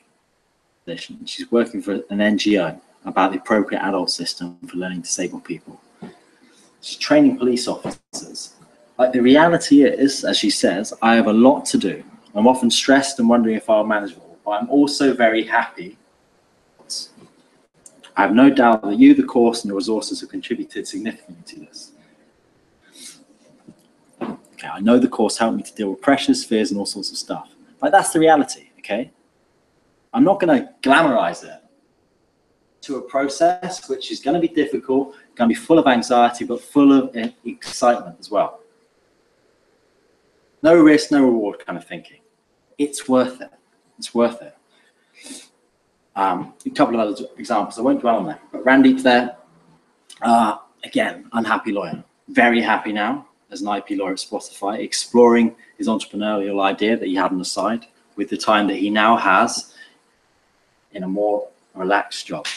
she's working for an NGO about the appropriate adult system for learning disabled people. She's training police officers. Like, the reality is, as she says, I have a lot to do. I'm often stressed and wondering if I'll manage it all, but I'm also very happy. I have no doubt that you, the course, and the resources have contributed significantly to this. Okay, I know the course helped me to deal with pressures, fears, and all sorts of stuff. Like, that's the reality, okay? I'm not going to glamorize it to a process which is going to be difficult, going to be full of anxiety, but full of excitement as well. No risk, no reward kind of thinking. It's worth it. It's worth it. A couple of other examples. I won't dwell on that. But Randeep's there. Again, unhappy lawyer. Very happy now as an IP lawyer at Spotify, exploring his entrepreneurial idea that he had on the side with the time that he now has in a more relaxed job.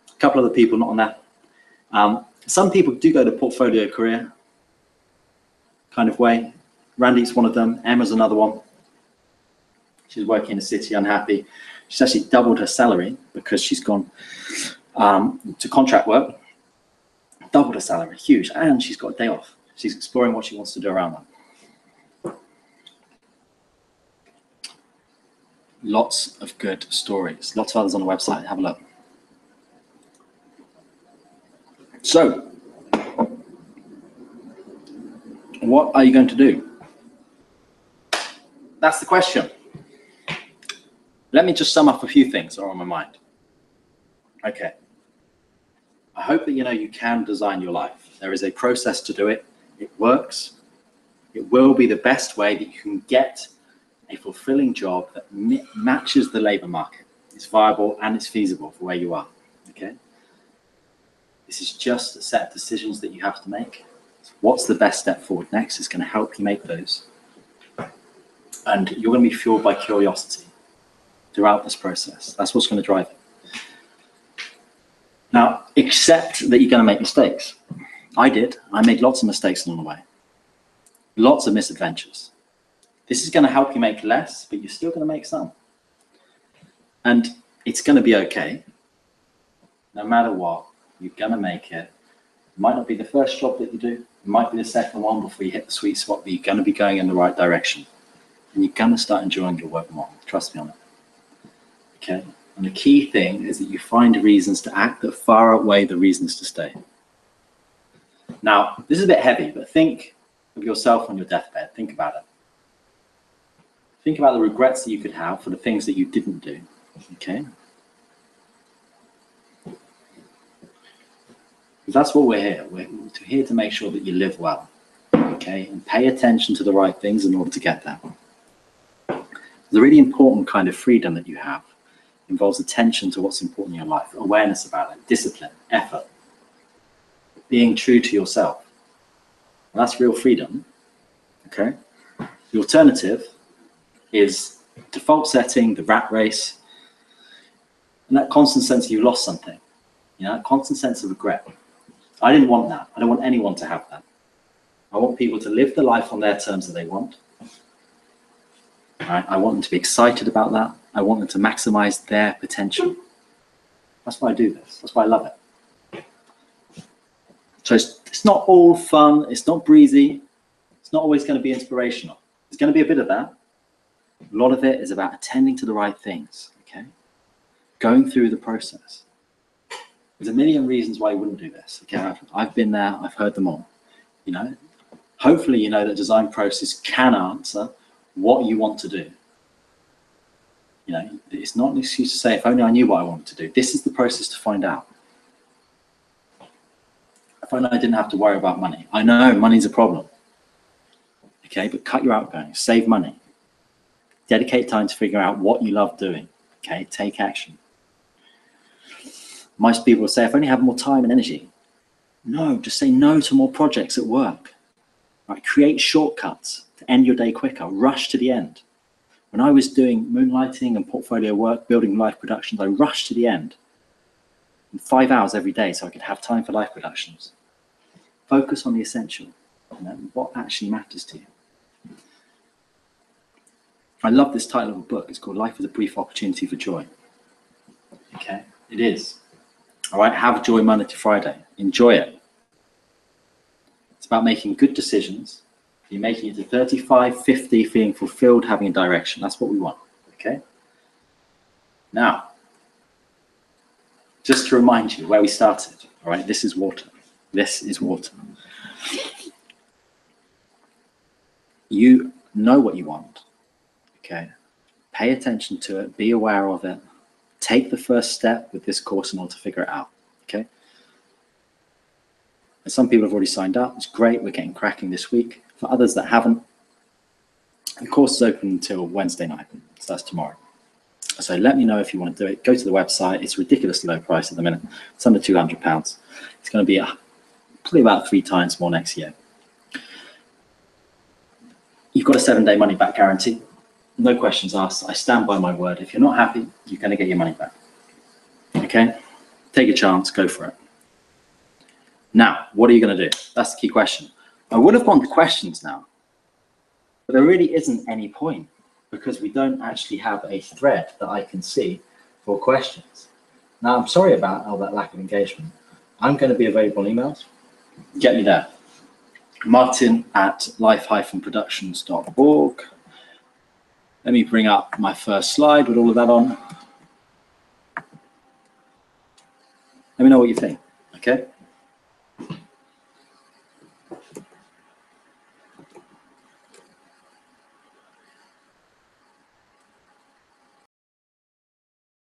A couple other people not on that. Some people do go the portfolio career kind of way. Randy's one of them. Emma's another one. She's working in the city, unhappy. She's actually doubled her salary because she's gone to contract work. Doubled her salary, huge, and she's got a day off. She's exploring what she wants to do around that. Lots of good stories. Lots of others on the website. Have a look. So, what are you going to do? That's the question. Let me just sum up a few things that are on my mind. Okay. I hope that you know you can design your life. There is a process to do it. It works. It will be the best way that you can get a fulfilling job that matches the labor market. It's viable and it's feasible for where you are. Okay. This is just a set of decisions that you have to make. What's the best step forward next is going to help you make those. And you're going to be fueled by curiosity throughout this process. That's what's going to drive it. Now, accept that you're going to make mistakes. I did. I made lots of mistakes along the way. Lots of misadventures. This is going to help you make less, but you're still going to make some. And it's going to be okay. No matter what, you're going to make it. It might not be the first job that you do. It might be the second one before you hit the sweet spot, but you're going to be going in the right direction. And you're going to start enjoying your work more. Trust me on it. Okay? And the key thing is that you find reasons to act that far outweigh the reasons to stay. Now, this is a bit heavy, but think of yourself on your deathbed. Think about it. Think about the regrets that you could have for the things that you didn't do. Okay? Because that's what we're here. We're here to make sure that you live well. Okay? And pay attention to the right things in order to get there. The really important kind of freedom that you have involves attention to what's important in your life, awareness about it, discipline, effort, being true to yourself. And that's real freedom. Okay? The alternative is default setting, the rat race, and that constant sense that you lost something. You know, that constant sense of regret. I didn't want that. I don't want anyone to have that. I want people to live the life on their terms that they want. Right? I want them to be excited about that. I want them to maximize their potential. That's why I do this. That's why I love it. So it's not all fun. It's not breezy. It's not always going to be inspirational. There's going to be a bit of that. A lot of it is about attending to the right things, okay? Going through the process. There's a million reasons why you wouldn't do this, okay? I've been there, I've heard them all, you know? Hopefully you know that design process can answer what you want to do. You know, it's not an excuse to say, if only I knew what I wanted to do. This is the process to find out. If only I didn't have to worry about money. I know money's a problem, okay? But cut your outgoings, save money. Dedicate time to figure out what you love doing, okay? Take action. Most people will say, if I only have more time and energy. No, just say no to more projects at work. Right? Create shortcuts to end your day quicker. Rush to the end. When I was doing moonlighting and portfolio work, building live productions, I rushed to the end in 5 hours every day so I could have time for live productions. Focus on the essential, you know, what actually matters to you. I love this title of a book. It's called Life is a Brief Opportunity for Joy. Okay, it is. All right, have joy Monday to Friday. Enjoy it. It's about making good decisions. You're making it to 35, 50, feeling fulfilled, having a direction. That's what we want, okay? Now, just to remind you where we started, all right, this is water. This is water. You know what you want. Okay, pay attention to it, be aware of it, take the first step with this course in order to figure it out, okay? And some people have already signed up, it's great, we're getting cracking this week. For others that haven't, the course is open until Wednesday night, so that's tomorrow. So let me know if you want to do it, go to the website, it's ridiculously low price at the minute, it's under £200. It's going to be probably about 3 times more next year. You've got a 7-day money back guarantee. No questions asked. I stand by my word. If you're not happy, you're going to get your money back. Okay? Take a chance. Go for it. Now, what are you going to do? That's the key question. I would have gone to questions now, but there really isn't any point because we don't actually have a thread that I can see for questions. Now, I'm sorry about all that lack of engagement. I'm going to be available on emails. Get me there. martin@life-productions.org. Let me bring up my first slide with all of that on. Let me know what you think, okay?